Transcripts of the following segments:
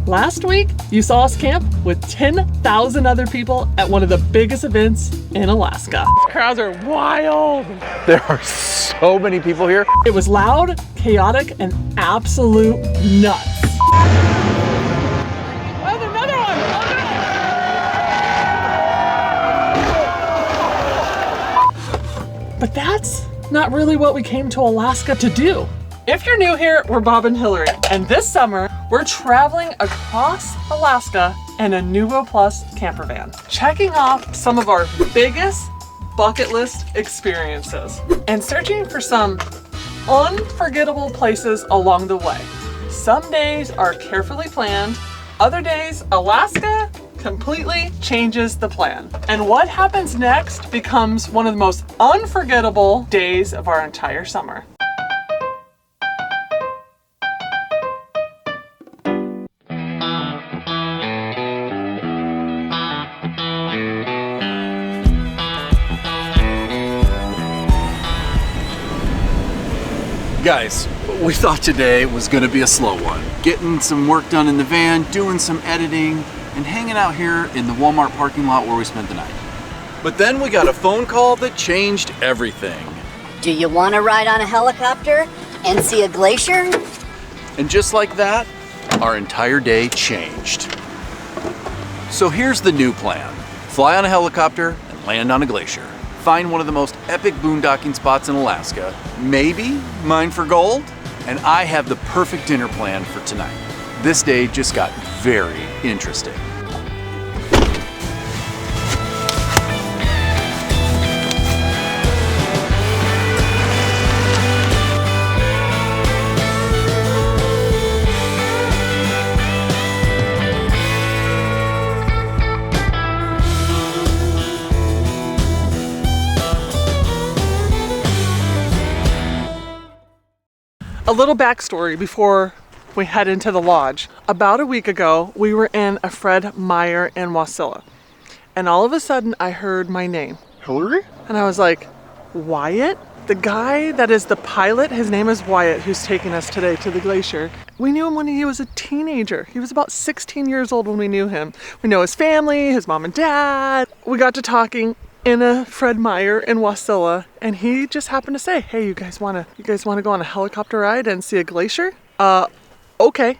Last week, you saw us camp with 10,000 other people at one of the biggest events in Alaska. The crowds are wild. There are so many people here. It was loud, chaotic, and absolute nuts. Oh, another one! But that's not really what we came to Alaska to do. If you're new here, we're Bob and Hillary, and this summer, we're traveling across Alaska in a Nuvo Plus camper van, checking off some of our biggest bucket list experiences and searching for some unforgettable places along the way. Some days are carefully planned, other days, Alaska completely changes the plan. And what happens next becomes one of the most unforgettable days of our entire summer. Guys, we thought today was gonna be a slow one. Getting some work done in the van, doing some editing, and hanging out here in the Walmart parking lot where we spent the night. But then we got a phone call that changed everything. Do you want to ride on a helicopter and see a glacier? And just like that, our entire day changed. So here's the new plan. Fly on a helicopter and land on a glacier. Find one of the most epic boondocking spots in Alaska, maybe mine for gold, and I have the perfect dinner plan for tonight. This day just got very interesting. A little backstory before we head into the lodge. About a week ago, we were in a Fred Meyer in Wasilla. And all of a sudden, I heard my name. Hillary? And I was like, Wyatt? The guy that is the pilot, his name is Wyatt, who's taking us today to the glacier. We knew him when he was a teenager. He was about 16 years old when we knew him. We know his family, his mom and dad. We got to talking in a Fred Meyer in Wasilla, and he just happened to say, hey, you guys wanna go on a helicopter ride and see a glacier? Okay.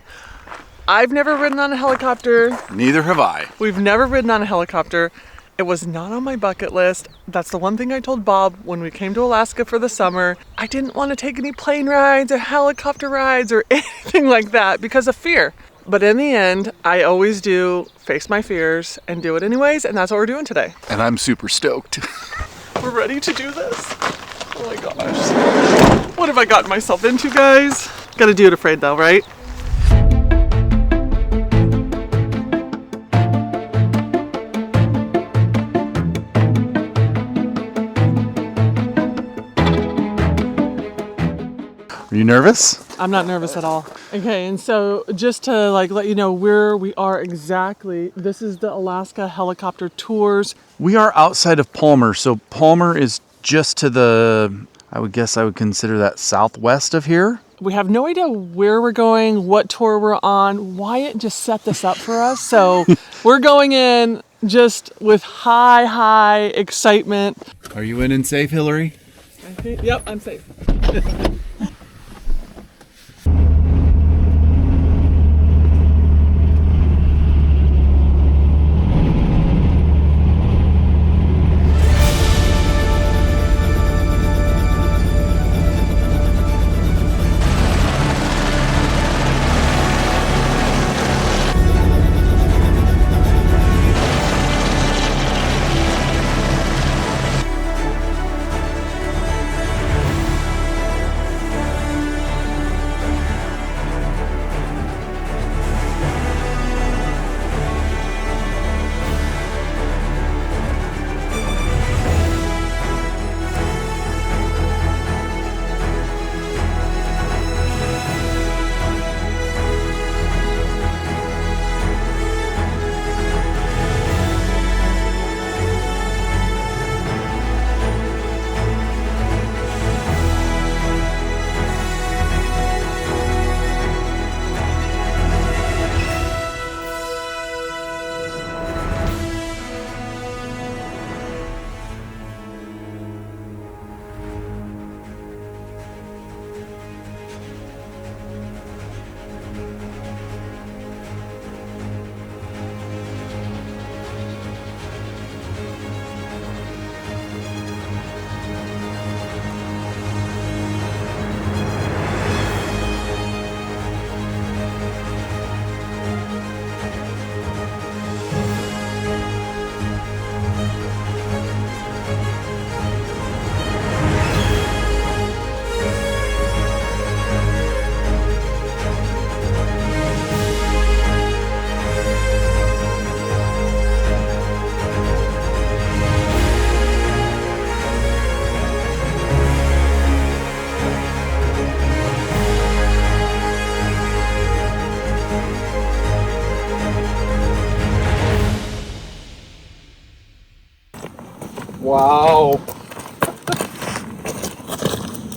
I've never ridden on a helicopter. Neither have I. We've never ridden on a helicopter. It was not on my bucket list. That's the one thing I told Bob when we came to Alaska for the summer. I didn't want to take any plane rides or helicopter rides or anything like that because of fear. But in the end, I always do face my fears and do it anyways, and that's what we're doing today. And I'm super stoked. We're ready to do this. Oh my gosh. What have I gotten myself into, guys? Gotta do it afraid though, right? Are you nervous? I'm not nervous at all. Okay, and so just to let you know where we are exactly, this is the Alaska Helicopter Tours. We are outside of Palmer, so Palmer is just to the, I would consider that southwest of here. We have no idea where we're going, what tour we're on. Wyatt just set this up for us, so we're going in just with high excitement. Are you in and safe, Hillary? Yep, I'm safe. Wow.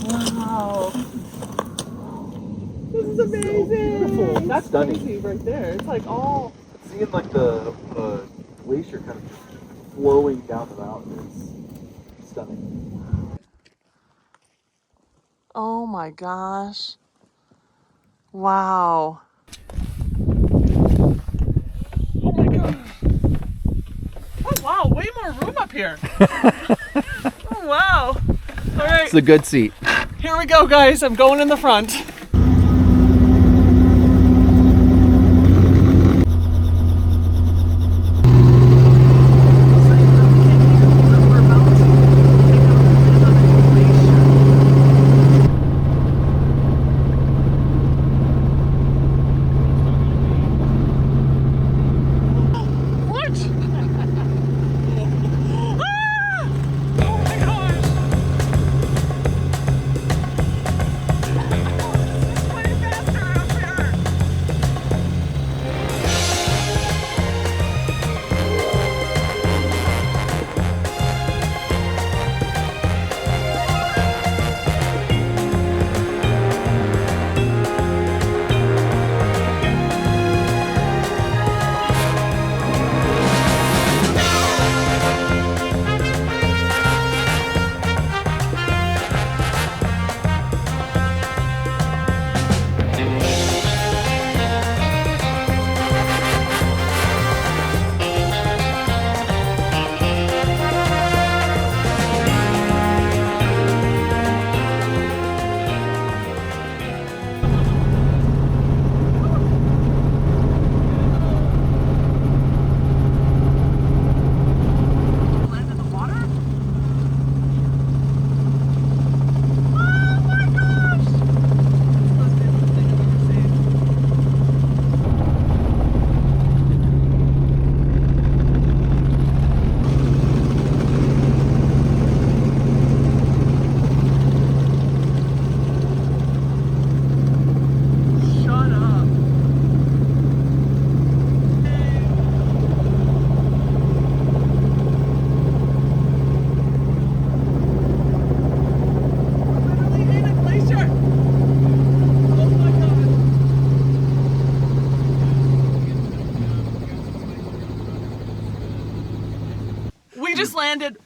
Wow. This is amazing. So beautiful. That's stunning. Crazy right there. It's like all. Seeing like the glacier kind of just flowing down the mountain is stunning. Oh my gosh. Wow. Oh my god. Oh wow, way more room up here. Oh wow. All right. It's a good seat. Here we go, guys. I'm going in the front.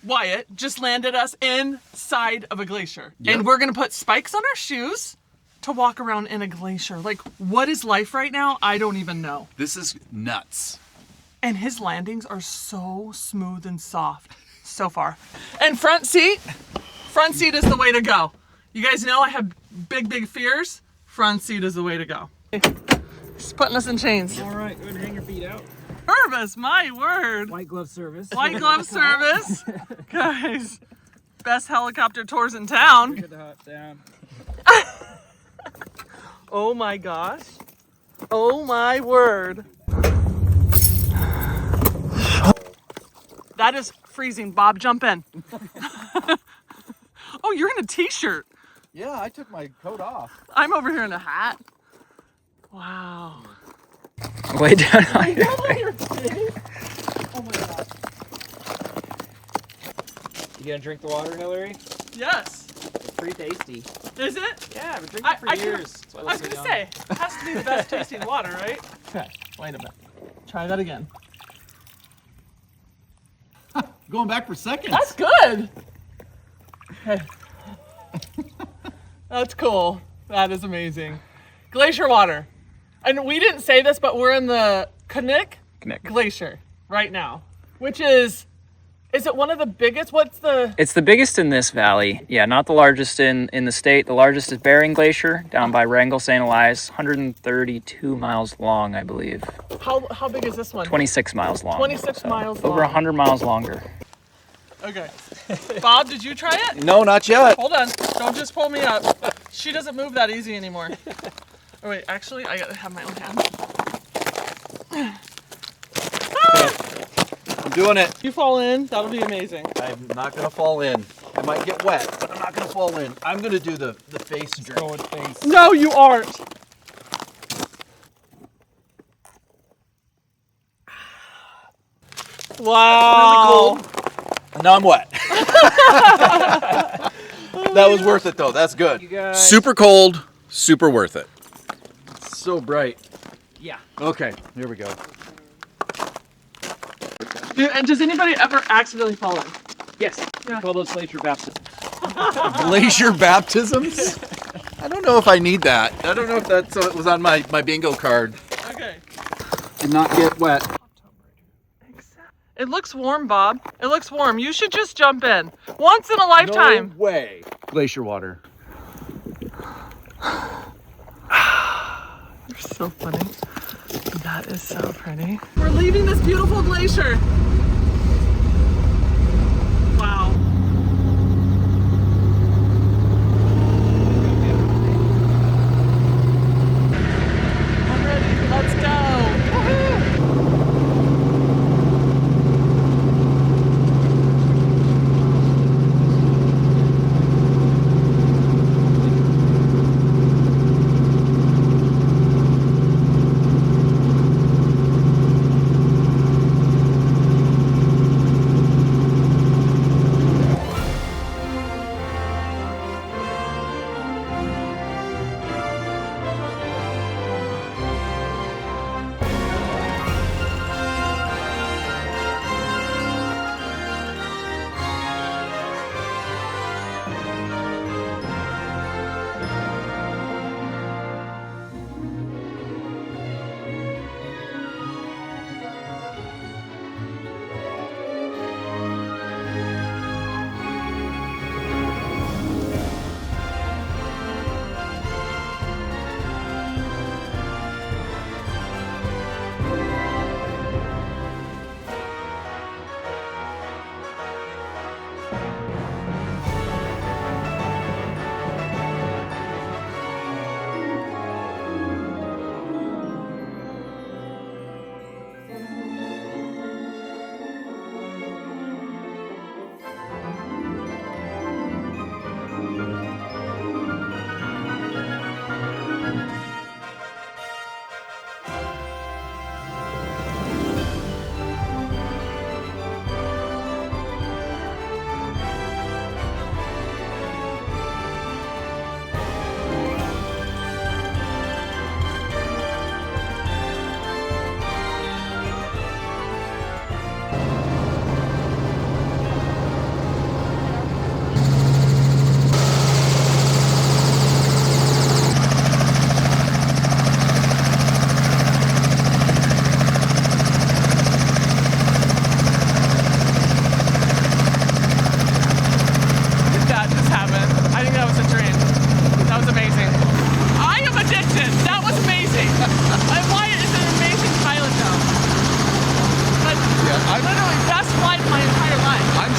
Wyatt just landed us inside of a glacier. Yep. And we're gonna put spikes on our shoes to walk around in a glacier. Like, what is life right now? I don't even know. This is nuts. And his landings are so smooth and soft so far. And front seat is the way to go. You guys know I have big fears. Front seat is the way to go. He's putting us in chains. All right, go ahead and hang your feet out. Nervous, my word. White glove service. White glove service. Guys, best helicopter tours in town. Get the hop down. Oh my gosh. Oh my word. That is freezing. Bob, jump in. Oh, you're in a t-shirt. Yeah, I took my coat off. I'm over here in a hat. Wow. Way down on You know what you're kidding? Oh my god. You gonna drink the water, Hillary? Yes. It's pretty tasty. Is it? Yeah, I've been drinking for years. That's why I was so gonna young. say, it has to be the best tasting water, right? Okay, wait a minute. Try that again. Going back for seconds. That's good. Okay. That's cool. That is amazing. Glacier water. And we didn't say this, but we're in the Knik Glacier right now, which is it one of the biggest? It's the biggest in this valley. Yeah, not the largest in the state. The largest is Bering Glacier down by Wrangell, St. Elias, 132 miles long, I believe. How big is this one? 26 miles long. 26 miles long. Over 100 miles longer. Okay. Bob, did you try it? No, not yet. Hold on. Don't just pull me up. She doesn't move that easy anymore. Oh wait, actually, I gotta have my own hand. I'm doing it. You fall in, that'll be amazing. I'm not gonna fall in. I might get wet, but I'm not gonna fall in. I'm gonna do the face drink. Go with face. No, you aren't. Wow. Really cold. And now I'm wet. That was worth it though. That's good. You guys- Super cold, super worth it. So bright. Yeah. Okay, here we go. And does anybody ever accidentally fall in? Yes. Yeah. Call those Glacier baptisms. Glacier baptisms? I don't know if I need that. I don't know if that's what was on my bingo card. Okay. Did not get wet. It looks warm, Bob. It looks warm. You should just jump in. Once in a lifetime. No way. Glacier water. You're so funny. That is so pretty. We're leaving this beautiful glacier. Wow. I'm ready. Let's go. Woohoo!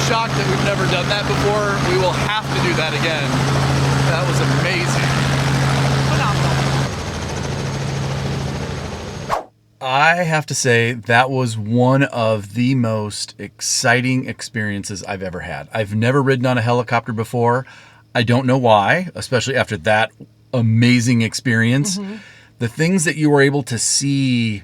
shocked that we've never done that before. We will have to do that again. That was amazing. I have to say that was one of the most exciting experiences I've ever had. I've never ridden on a helicopter before. I don't know why, especially after that amazing experience. Mm-hmm. The things that you were able to see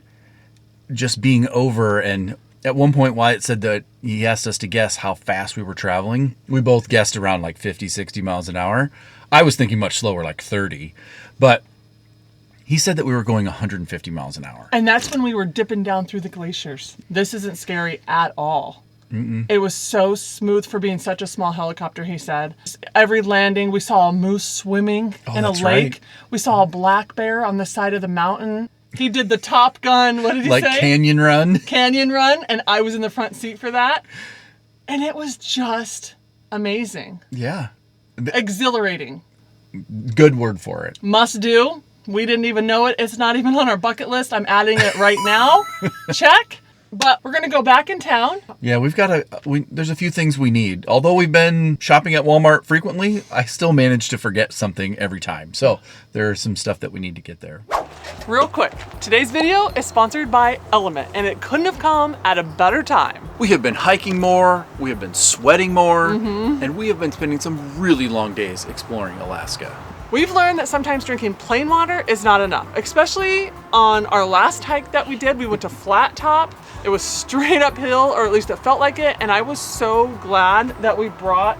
just being over, and at one point Wyatt said that he asked us to guess how fast we were traveling. We both guessed around like 50, 60 miles an hour. I was thinking much slower, like 30, but he said that we were going 150 miles an hour. And that's when we were dipping down through the glaciers. This isn't scary at all. Mm-mm. It was so smooth for being such a small helicopter, he said. Every landing, we saw a moose swimming in a lake. Right. We saw a black bear on the side of the mountain. He did the Top Gun, what did he say? Like canyon run. Canyon run, and I was in the front seat for that. And it was just amazing. Yeah. Exhilarating. Good word for it. Must do. We didn't even know it. It's not even on our bucket list. I'm adding it right now. Check. But we're going to go back in town. Yeah, there's a few things we need. Although we've been shopping at Walmart frequently, I still manage to forget something every time. So there's some stuff that we need to get there. Real quick, today's video is sponsored by Element, and it couldn't have come at a better time. We have been hiking more, we have been sweating more, and we have been spending some really long days exploring Alaska. We've learned that sometimes drinking plain water is not enough, especially on our last hike that we did. We went to Flat Top. It was straight uphill, or at least it felt like it, and I was so glad that we brought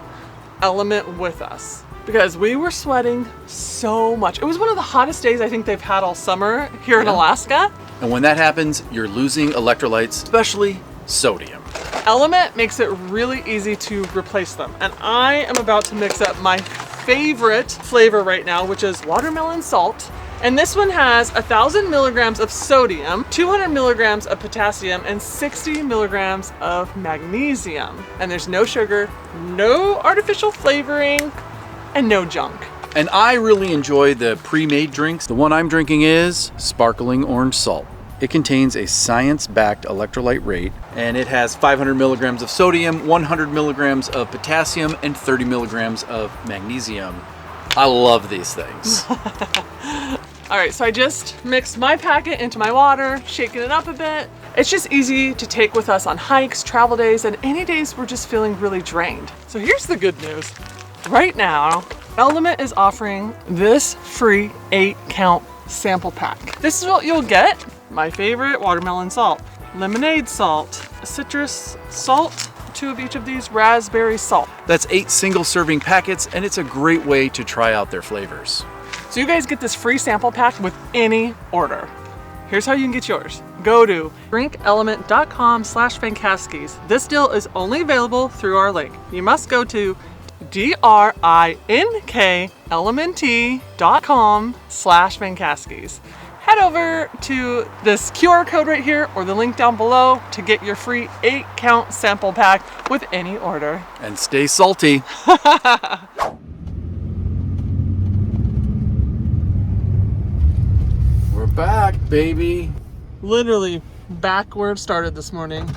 Element with us because we were sweating so much. It was one of the hottest days I think they've had all summer here in Alaska. And when that happens, you're losing electrolytes, especially sodium. Element makes it really easy to replace them. And I am about to mix up my favorite flavor right now, which is watermelon salt. And this one has 1,000 milligrams of sodium, 200 milligrams of potassium, and 60 milligrams of magnesium. And there's no sugar, no artificial flavoring, and no junk. And I really enjoy the pre-made drinks. The one I'm drinking is sparkling orange salt. It contains a science-backed electrolyte rate, and it has 500 milligrams of sodium, 100 milligrams of potassium, and 30 milligrams of magnesium. I love these things. All right, so I just mixed my packet into my water, shaking it up a bit. It's just easy to take with us on hikes, travel days, and any days we're just feeling really drained. So here's the good news. Right now, Element is offering this free 8-count sample pack. This is what you'll get. My favorite, watermelon salt, lemonade salt, citrus salt, 2 of each of these, raspberry salt. That's 8 single-serving packets, and it's a great way to try out their flavors. So you guys get this free sample pack with any order. Here's how you can get yours. Go to drinkelement.com/Vancaskies. This deal is only available through our link. You must go to drinkelement.com/Vancaskies. Head over to this QR code right here or the link down below to get your free 8-count sample pack with any order. And stay salty. We're back, baby. Literally back where it started this morning.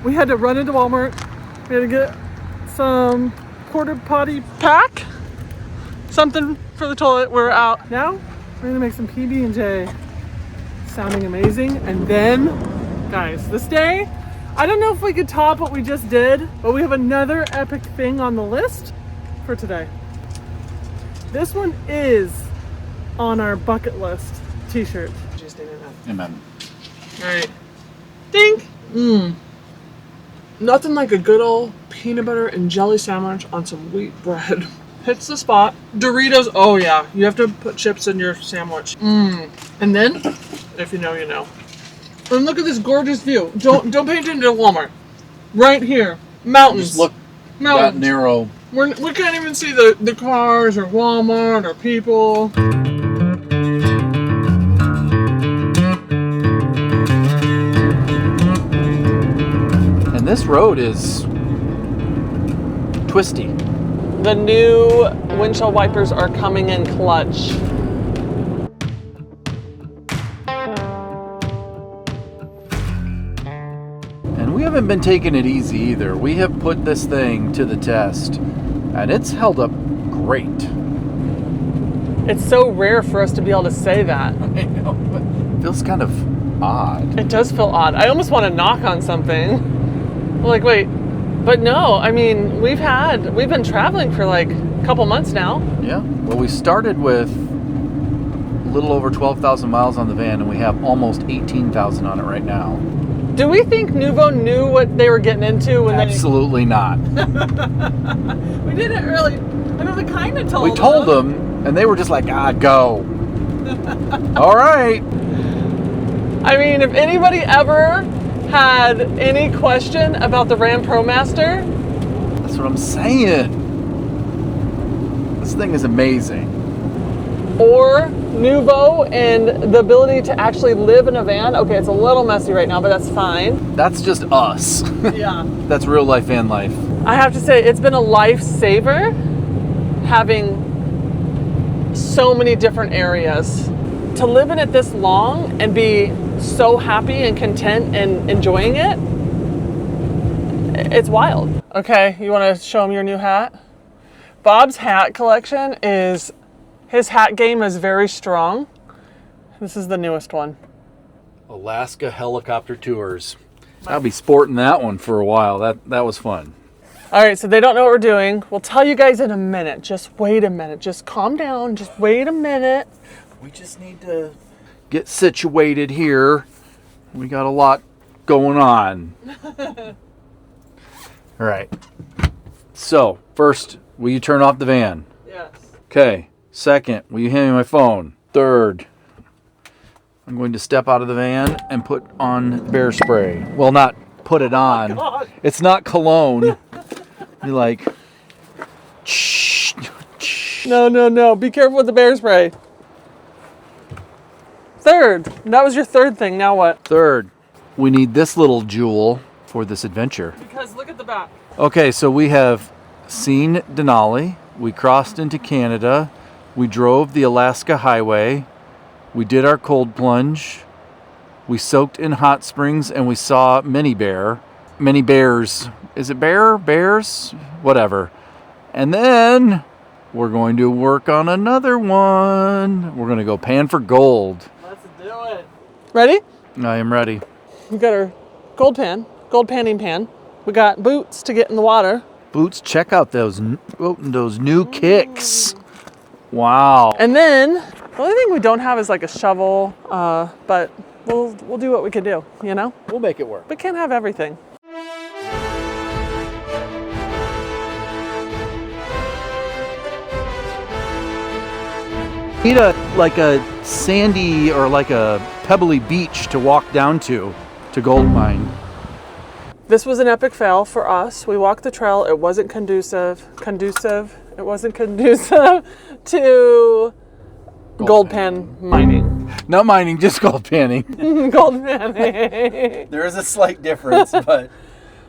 We had to run into Walmart. We had to get some porta potty pack, something for the toilet. We're out now. We're gonna make some PB&J. Sounding amazing. And then, guys, this day, I don't know if we could top what we just did, but we have another epic thing on the list for today. This one is on our bucket list t-shirt. Amen. All right. Ding. Nothing like a good old peanut butter and jelly sandwich on some wheat bread. Hits the spot. Doritos, oh yeah, you have to put chips in your sandwich. And then, if you know, you know. And look at this gorgeous view. Don't pay attention to Walmart. Right here, mountains. Just look mountains. that narrow. We can't even see the cars or Walmart or people. And this road is twisty. The new windshield wipers are coming in clutch. And we haven't been taking it easy either. We have put this thing to the test, and it's held up great. It's so rare for us to be able to say that. I know, but it feels kind of odd. It does feel odd. I almost want to knock on something. Like, wait, but no, I mean, we've been traveling for like a couple months now. Yeah, well, we started with a little over 12,000 miles on the van, and we have almost 18,000 on it right now. Do we think Nuvo knew what they were getting into when Absolutely not. We didn't really, I mean, we kind of told them. We told them, and they were just like, go. All right. I mean, if anybody ever had any question about the Ram ProMaster, That's what I'm saying. This thing is amazing. or Nuvo and the ability to actually live in a van. Okay, it's a little messy right now, but that's fine. That's just us. Yeah. That's real life van life. I have to say, it's been a lifesaver having so many different areas. To live in it this long and be so happy and content and enjoying it, it's wild. Okay, you want to show them your new hat? Bob's hat collection is, his hat game is very strong. This is the newest one. Alaska helicopter tours. I'll be sporting that one for a while. That was fun. All right, so they don't know what we're doing. We'll tell you guys in a minute. Just wait a minute. Just calm down. Just wait a minute. We just need to get situated here. We got a lot going on. All right. So, first, will you turn off the van? Yes. Okay. Second, will you hand me my phone? Third, I'm going to step out of the van and put on bear spray. Well, not put it on. God. It's not cologne. You're like, No. Be careful with the bear spray. Third. That was your third thing. Now what? third, we need this little jewel for this adventure. Because look at the back. Okay, so we have seen Denali. We crossed into Canada. We drove the Alaska Highway. We did our cold plunge. We soaked in hot springs and we saw many bears. Is it bears? Whatever. And then we're going to work on another one. We're going to go pan for gold. Let's do it. Ready? I am ready. We got our gold panning pan. We got boots to get in the water. Boots, check out those new kicks. Wow. And then the only thing we don't have is like a shovel, but we'll do what we can do, you know? We'll make it work. We can't have everything. Need a sandy or like a pebbly beach to walk down to gold mine. This was an epic fail for us. We walked the trail. It wasn't conducive. It wasn't conducive to gold pan mining. Not mining, just gold panning. Gold panning. There is a slight difference, but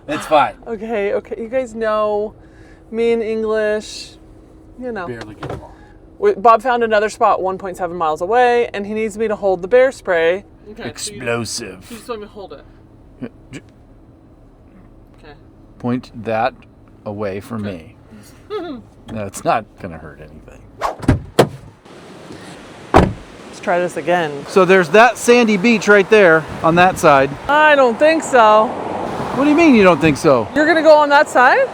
it's fine. Okay. You guys know me in English, you know. Barely get along. Bob found another spot 1.7 miles away, and he needs me to hold the bear spray. Okay, Explosive. So you just want me to hold it. Okay. Point that away from me. No, it's not going to hurt anything. Let's try this again. So there's that sandy beach right there on that side. I don't think so. What do you mean you don't think so? You're gonna go on that side?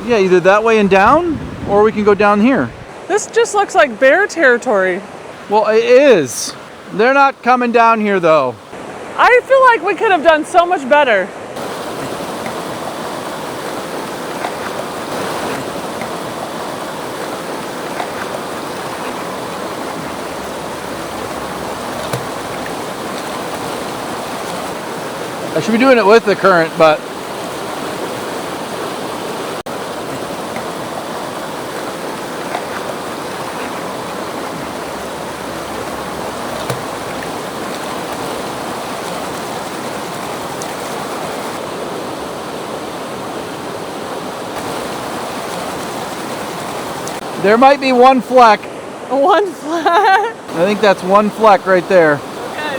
Yeah, either that way and down, or we can go down here. This just looks like bear territory. Well, it is. They're not coming down here, though. I feel like we could have done so much better. I should be doing it with the current, but there might be one fleck. One flat. I think that's one fleck right there. Okay.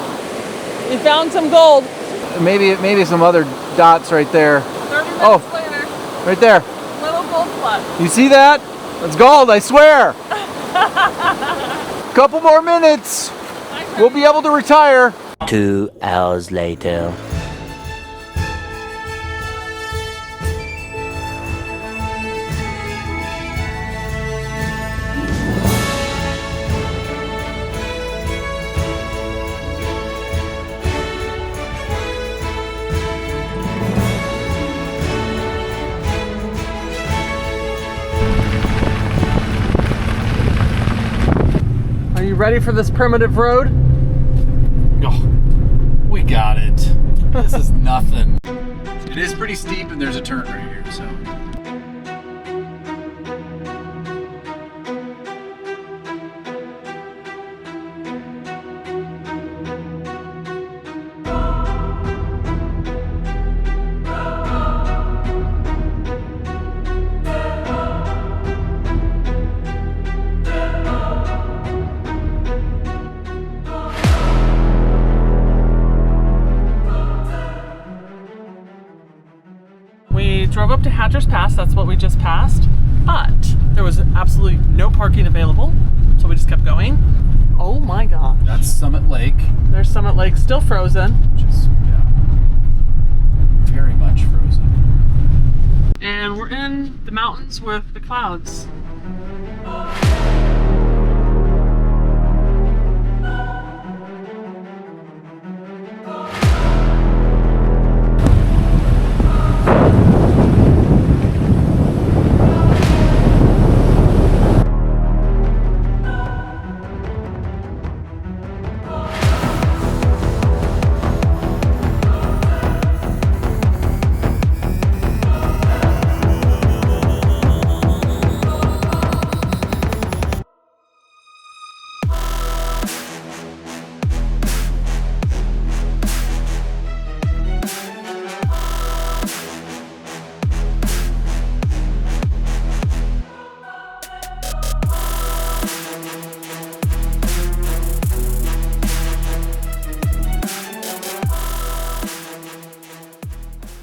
You found some gold. Maybe some other dots right there. 30 minutes later. Right there. Little gold fleck. You see that? That's gold, I swear. Couple more minutes. We'll be able to retire. 2 hours later. Are you ready for this primitive road? Oh, we got it. This is nothing. It is pretty steep and there's a turn right here, so. We drove up to Hatcher's Pass, that's what we just passed, but there was absolutely no parking available, so we just kept going. Oh my gosh. That's Summit Lake. There's Summit Lake, still frozen. Which is, yeah, very much frozen. And we're in in the mountains with the clouds.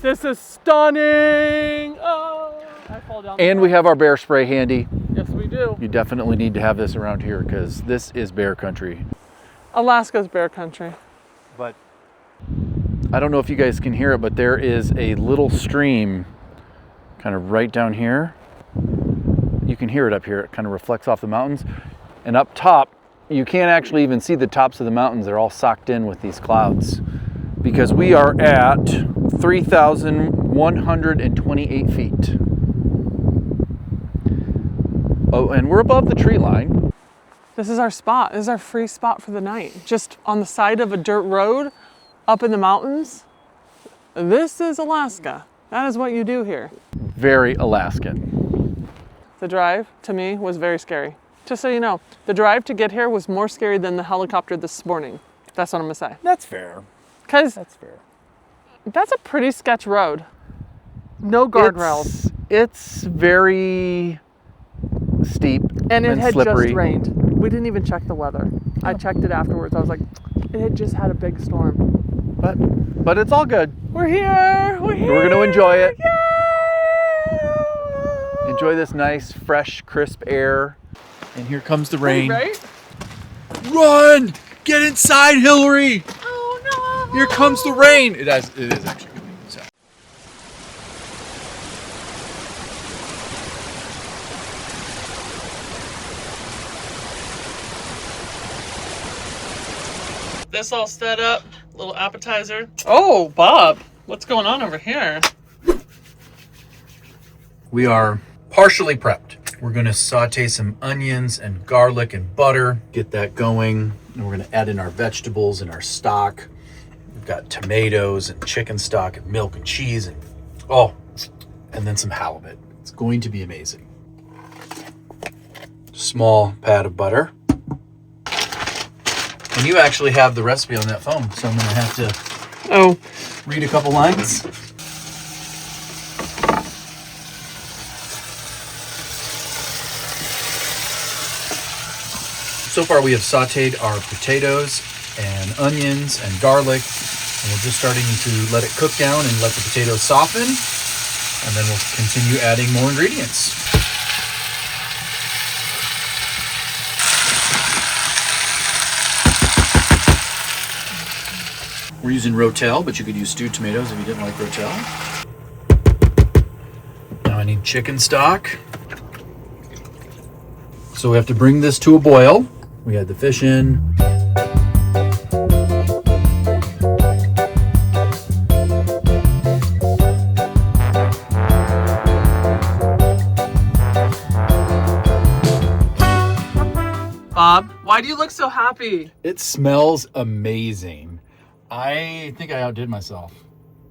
This is stunning! Oh, I fall down. And we have our bear spray handy. Yes, we do. You definitely need to have this around here because this is bear country. Alaska's bear country. But I don't know if you guys can hear it, but there is a little stream kind of right down here. You can hear it up here. It kind of reflects off the mountains. And up top, you can't actually even see the tops of the mountains. They're all socked in with these clouds because we are at 3,128 feet. Oh, and we're above the tree line. This is our spot. This is our free spot for the night. Just on the side of a dirt road up in the mountains. This is Alaska. That is what you do here. Very Alaskan. The drive to me was very scary. Just so you know, the drive to get here was more scary than the helicopter this morning. That's what I'm gonna say. That's fair. Because That's fair. that's a pretty sketch road. No guardrails. It's very steep And it had slippery. just rained. We didn't even check the weather. I checked it afterwards. I was like, it had just had a big storm. But it's all good. We're here! We're here! We're gonna enjoy it. Yay! Enjoy this nice, fresh, crisp air. And here comes the rain. Right? Run! Get inside, Hillary! Oh no! Here comes the rain. It is actually good. So. This all set up, little appetizer. Oh, Bob, what's going on over here? We are partially prepped. We're gonna saute some onions and garlic and butter, get that going. And we're gonna add in our vegetables and our stock. We've got tomatoes and chicken stock and milk and cheese and then some halibut. It's going to be amazing. Small pat of butter. And you actually have the recipe on that phone, so I'm gonna have to read a couple lines. So far we have sauteed our potatoes and onions and garlic, and we're just starting to let it cook down and let the potatoes soften, and then we'll continue adding more ingredients. We're using Rotel, but you could use stewed tomatoes if you didn't like Rotel. Now I need chicken stock. So we have to bring this to a boil. We had the fish in. Bob, why do you look so happy? It smells amazing. I think I outdid myself.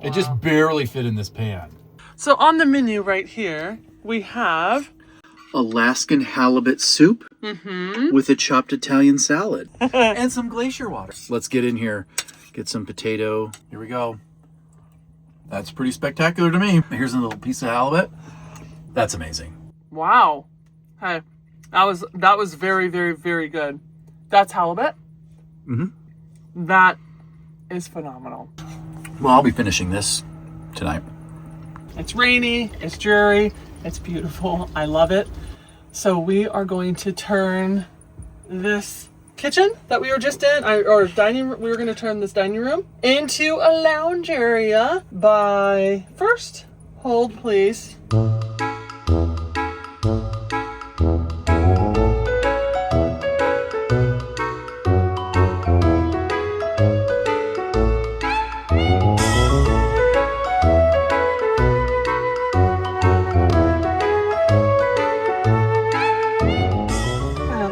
It just barely fit in this pan. So on the menu right here, we have Alaskan halibut soup with a chopped Italian salad and some glacier water. Let's get in here, get some potato. Here we go. That's pretty spectacular to me. Here's a little piece of halibut. That's amazing. wow. Hey, that was very, very, very good. That's halibut. That is phenomenal. Well, I'll be finishing this tonight. It's rainy, it's dreary, it's beautiful. I love it. So we are going to turn this kitchen that we were just in, or dining room, we were going to turn this dining room into a lounge area by, first, hold please. And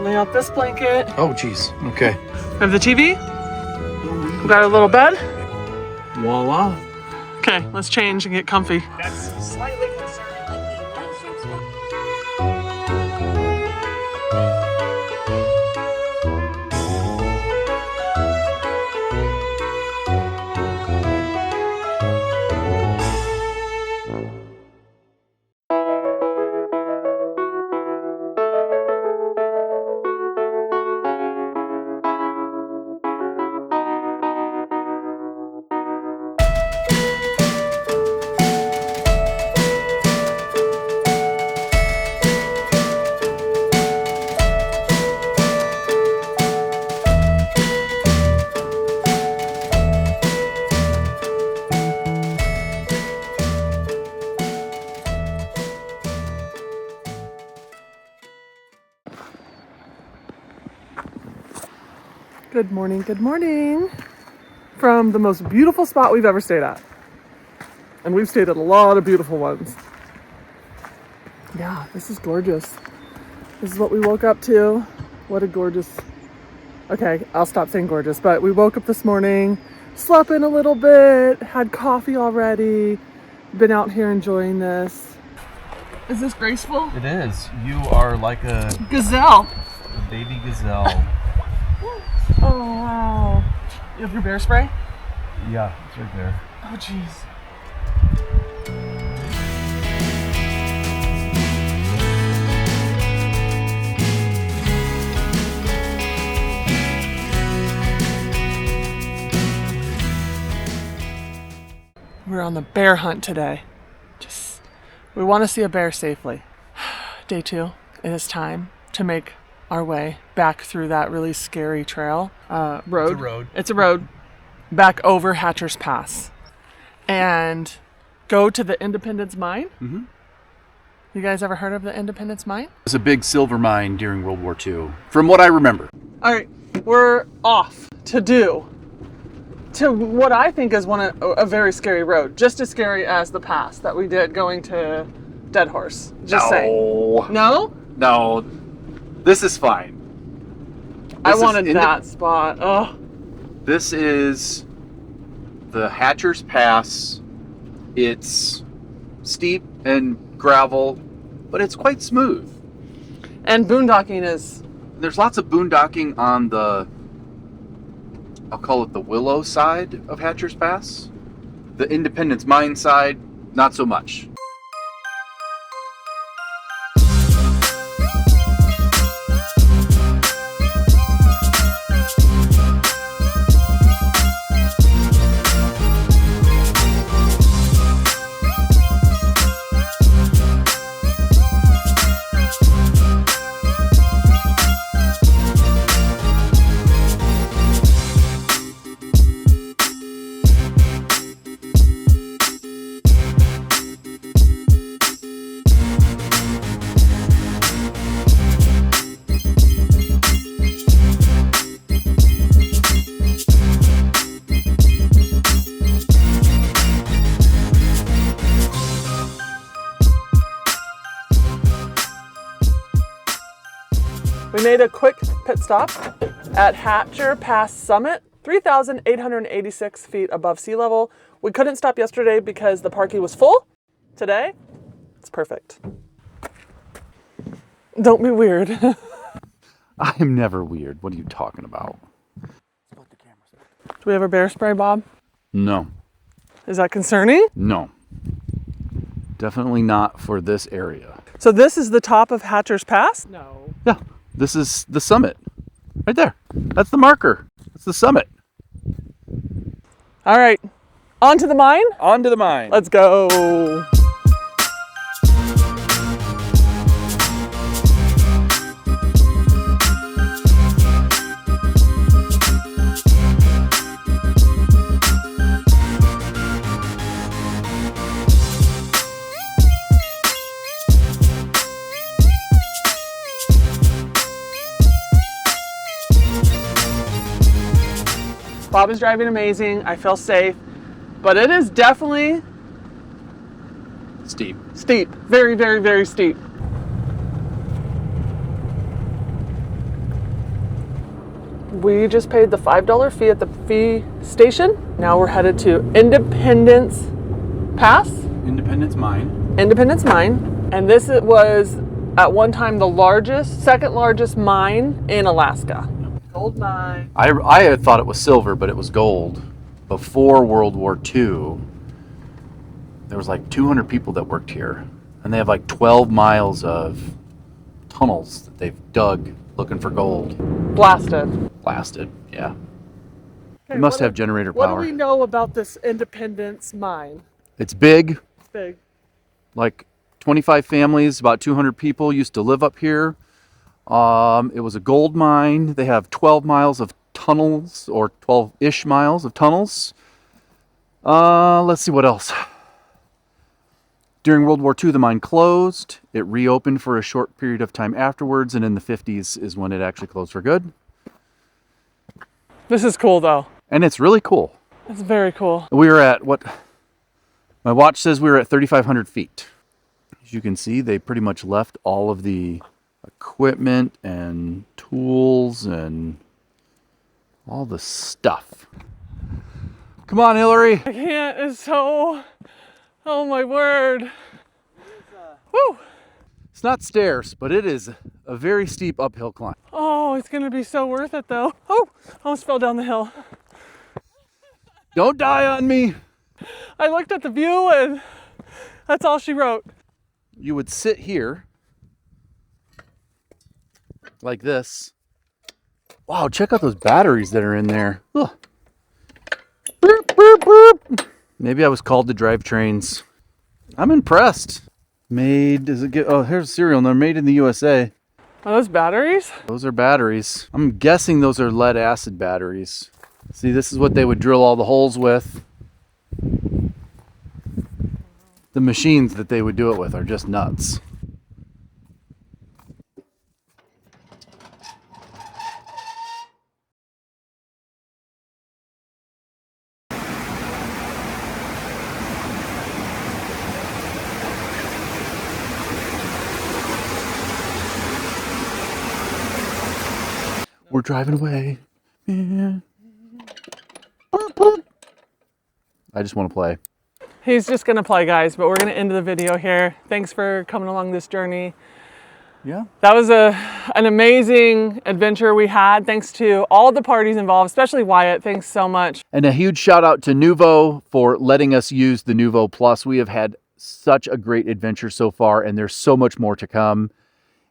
lay out this blanket. Oh, geez. Okay. We have the TV. We got a little bed. Voila. Okay, let's change and get comfy. That's slightly concerning. Good morning, from the most beautiful spot we've ever stayed at. And we've stayed at a lot of beautiful ones. Yeah, this is gorgeous. This is what we woke up to. What a gorgeous... Okay, I'll stop saying gorgeous, but we woke up this morning, slept in a little bit, had coffee already, been out here enjoying this. Is this graceful? It is. You are like a Gazelle. baby gazelle. Oh, wow. You have your bear spray? Yeah, it's right there. Oh, jeez. We're on the bear hunt today. We want to see a bear safely. Day 2, it is time to make our way back through that really scary trail. Road. It's a road. Back over Hatcher's Pass. And go to the Independence Mine. Mm-hmm. You guys ever heard of the Independence Mine? It was a big silver mine during World War II, from what I remember. All right, we're off to what I think is a very scary road. Just as scary as the pass that we did going to Dead Horse. Just saying. No? No. This is fine. I wanted that spot. Oh. This is the Hatcher's Pass. It's steep and gravel, but it's quite smooth. And boondocking is... There's lots of boondocking on the, I'll call it the Willow side of Hatcher's Pass. The Independence Mine side, not so much. We made a quick pit stop at Hatcher Pass Summit, 3,886 feet above sea level. We couldn't stop yesterday because the parking was full. Today, it's perfect. Don't be weird. I am never weird. What are you talking about? Do we have a bear spray, Bob? No. Is that concerning? No. Definitely not for this area. So this is the top of Hatcher's Pass? No. Yeah, this is the summit. Right there. That's the marker. That's the summit. All right, on to the mine? On to the mine. Let's go. Bob is driving amazing. I feel safe, but it is definitely Steep. steep. Very, very, very steep. We just paid the $5 fee at the fee station. Now we're headed to Independence Pass, Independence Mine. Independence Mine. And this was at one time the second largest mine in Alaska. Gold mine. I had thought it was silver, but it was gold. Before World War II, there was like 200 people that worked here. And they have like 12 miles of tunnels that they've dug looking for gold. Blasted. Yeah. Okay, They must have generator What power. do we know about this Independence Mine? It's big, It's big. like 25 families, about 200 people used to live up here. It was a gold mine. They have 12 miles of tunnels, or 12-ish miles of tunnels. Let's see what else. During World War II, the mine closed. It reopened for a short period of time afterwards, and in the 50s is when it actually closed for good. This is cool though. And it's really cool. It's very cool. We were at what? My watch says we were at 3,500 feet. As you can see, they pretty much left all of the equipment and tools and all the stuff. Come on, Hillary. I can't, it's so, oh my word. Woo! It's not stairs, but it is a very steep uphill climb. Oh, it's gonna be so worth it though. Oh, I almost fell down the hill. Don't die on me. I looked at the view and that's all she wrote. You would sit here like this. Wow, check out those batteries that are in there. Ugh. Boop, boop, boop. Maybe I was called to drive trains. I'm impressed. Made, does it get, oh, here's a serial number, made in the USA. Are those batteries? Those are batteries. I'm guessing those are lead acid batteries. See, this is what they would drill all the holes with. The machines that they would do it with are just nuts. We're driving away. Yeah. I just want to play. He's just gonna play, guys, but we're gonna end the video here. Thanks for coming along this journey. Yeah. That was an amazing adventure we had. Thanks to all the parties involved, especially Wyatt. Thanks so much. And a huge shout out to Nuvo for letting us use the Nuvo Plus. We have had such a great adventure so far, and there's so much more to come.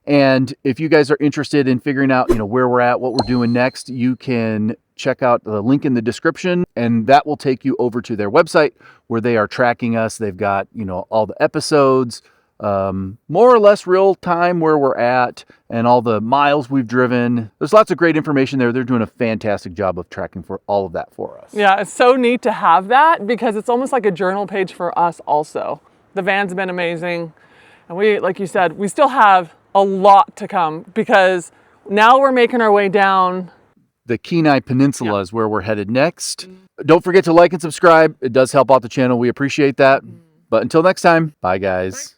And if you guys are interested in figuring out, where we're at, what we're doing next, you can check out the link in the description, and that will take you over to their website where they are tracking us. They've got, all the episodes, more or less real time where we're at, and all the miles we've driven. There's lots of great information there. They're doing a fantastic job of tracking for all of that for us. Yeah, it's so neat to have that because it's almost like a journal page for us also. The van's been amazing. And we, like you said, we still have a lot to come because now we're making our way down. The Kenai Peninsula is where we're headed next. Don't forget to like and subscribe. It does help out the channel. We appreciate that. But until next time, bye guys.